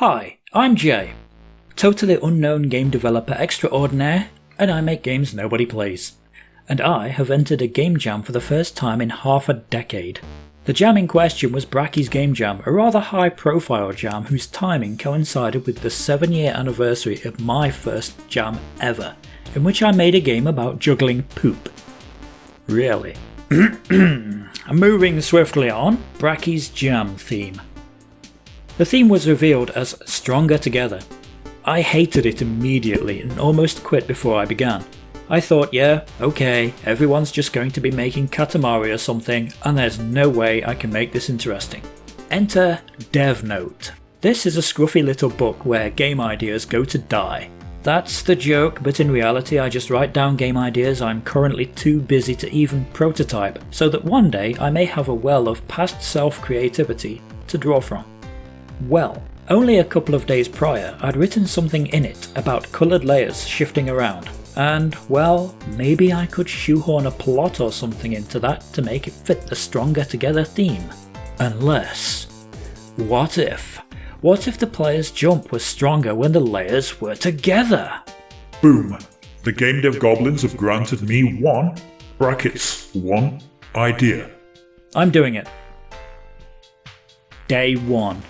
Hi, I'm Jay, totally unknown game developer extraordinaire, and I make games nobody plays. And I have entered a game jam for the first time in half a decade. The jam in question was Brackeys Game Jam, a rather high profile jam whose timing coincided with the 7-year anniversary of my first jam ever, in which I made a game about juggling poop. Really? Moving swiftly on, Brackeys Jam theme. The theme was revealed as Stronger Together. I hated it immediately and almost quit before I began. I thought, yeah, okay, everyone's just going to be making Katamari or something, and there's no way I can make this interesting. Enter Dev Note. This is a scruffy little book where game ideas go to die. That's the joke, but in reality I just write down game ideas I'm currently too busy to even prototype, so that one day I may have a well of past self creativity to draw from. Well, only a couple of days prior I'd written something in it about coloured layers shifting around, and well, maybe I could shoehorn a plot or something into that to make it fit the Stronger Together theme. Unless, what if the player's jump was stronger when the layers were together? Boom. The game dev goblins have granted me one idea. I'm doing it. Day 1.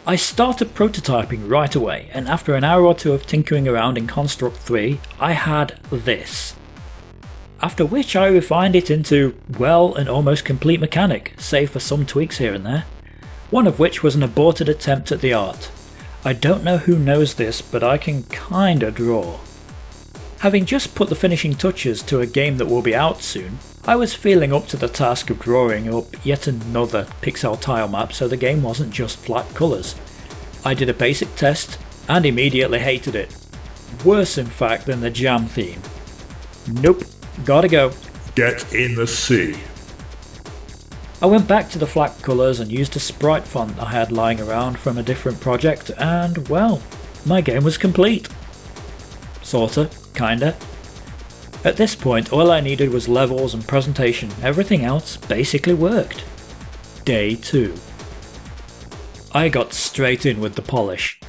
I started prototyping right away, and after an hour or two of tinkering around in Construct 3, I had this. After which I refined it into, well, an almost complete mechanic, save for some tweaks here and there. One of which was an aborted attempt at the art. I don't know who knows this, but I can kinda draw. Having just put the finishing touches to a game that will be out soon, I was feeling up to the task of drawing up yet another pixel tile map so the game wasn't just flat colours. I did a basic test and immediately hated it. Worse in fact than the jam theme. Nope, gotta go. Get in the sea. I went back to the flat colours and used a sprite font I had lying around from a different project, and well, my game was complete. Sorta, kinda. At this point all I needed was levels and presentation, everything else basically worked. Day 2. I got straight in with the polish.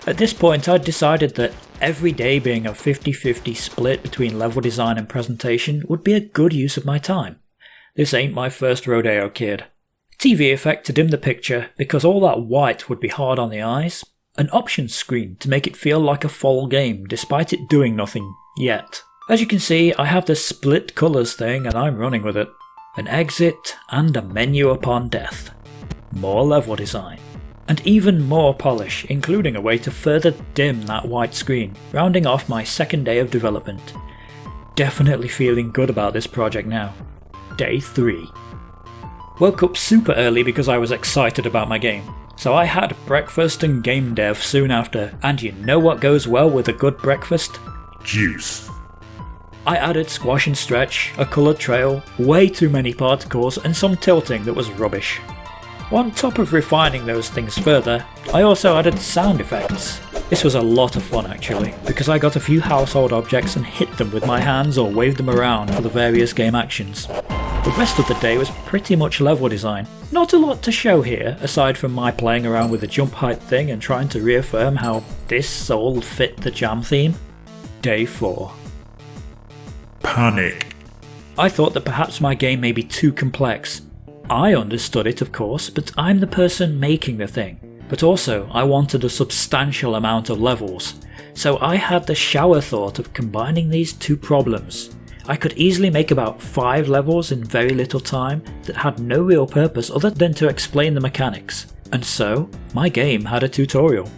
At this point I'd decided that every day being a 50-50 split between level design and presentation would be a good use of my time. This ain't my first rodeo, kid. TV effect to dim the picture because all that white would be hard on the eyes. An options screen to make it feel like a full game despite it doing nothing yet. As you can see, I have the split colours thing and I'm running with it. An exit and a menu upon death. More level design. And even more polish, including a way to further dim that white screen, rounding off my second day of development. Definitely feeling good about this project now. Day 3. Woke up super early because I was excited about my game. So I had breakfast and game dev soon after, and you know what goes well with a good breakfast? Juice. I added squash and stretch, a coloured trail, way too many particles, and some tilting that was rubbish. On top of refining those things further, I also added sound effects. This was a lot of fun actually, because I got a few household objects and hit them with my hands or waved them around for the various game actions. The rest of the day was pretty much level design. Not a lot to show here, aside from my playing around with the jump height thing and trying to reaffirm how this all fit the jam theme. Day 4. Panic. I thought that perhaps my game may be too complex. I understood it of course, but I'm the person making the thing. But also I wanted a substantial amount of levels, so I had the shower thought of combining these two problems. I could easily make about 5 levels in very little time that had no real purpose other than to explain the mechanics. And so, my game had a tutorial.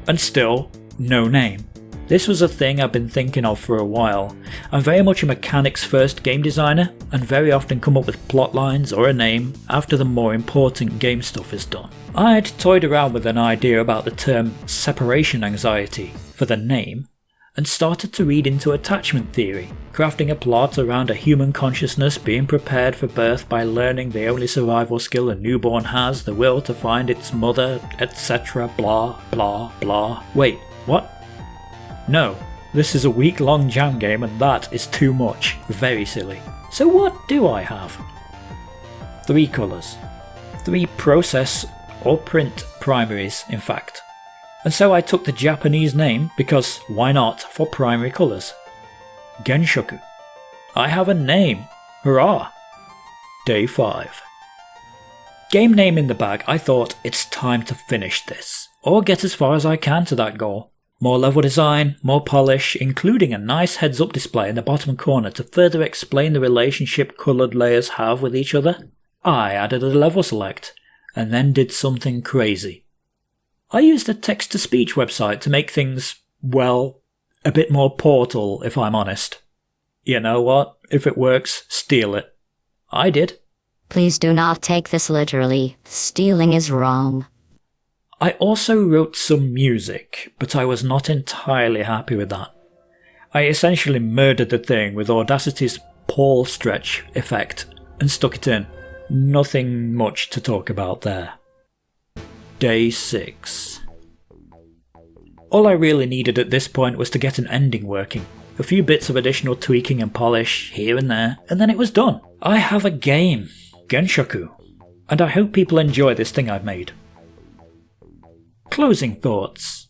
And still, no name. This was a thing I've been thinking of for a while. I'm very much a mechanics first game designer and very often come up with plot lines or a name after the more important game stuff is done. I'd toyed around with an idea about the term separation anxiety for the name and started to read into attachment theory, crafting a plot around a human consciousness being prepared for birth by learning the only survival skill a newborn has, the will to find its mother, etc. blah blah blah. Wait, what? No, this is a week-long jam game and that is too much. Very silly. So what do I have? 3 colours. 3 process or print primaries in fact. And so I took the Japanese name because why not for primary colours. GenShoku. I have a name. Hurrah! Day 5. Game name in the bag, I thought it's time to finish this, or get as far as I can to that goal. More level design, more polish, including a nice heads-up display in the bottom corner to further explain the relationship coloured layers have with each other. I added a level select, and then did something crazy. I used a text-to-speech website to make things, well, a bit more Portal, if I'm honest. You know what? If it works, steal it. I did. Please do not take this literally. Stealing is wrong. I also wrote some music, but I was not entirely happy with that. I essentially murdered the thing with Audacity's Paul stretch effect and stuck it in. Nothing much to talk about there. Day 6. All I really needed at this point was to get an ending working. A few bits of additional tweaking and polish here and there, and then it was done. I have a game, GenShoku, and I hope people enjoy this thing I've made. Closing thoughts.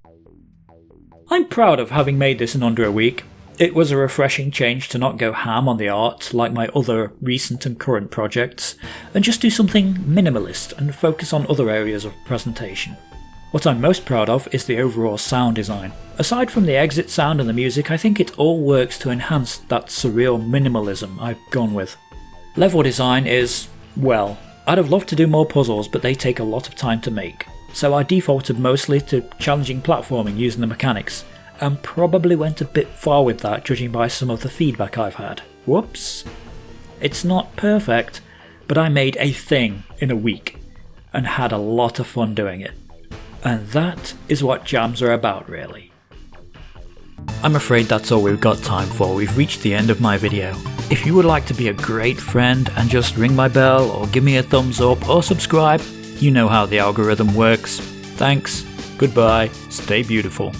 I'm proud of having made this in under a week. It was a refreshing change to not go ham on the art like my other recent and current projects, and just do something minimalist and focus on other areas of presentation. What I'm most proud of is the overall sound design. Aside from the exit sound and the music, I think it all works to enhance that surreal minimalism I've gone with. Level design is, well, I'd have loved to do more puzzles, but they take a lot of time to make. So I defaulted mostly to challenging platforming using the mechanics, and probably went a bit far with that judging by some of the feedback I've had. Whoops. It's not perfect, but I made a thing in a week, and had a lot of fun doing it. And that is what jams are about, really. I'm afraid that's all we've got time for. We've reached the end of my video. If you would like to be a great friend and just ring my bell or give me a thumbs up or subscribe, you know how the algorithm works. Thanks, goodbye, stay beautiful.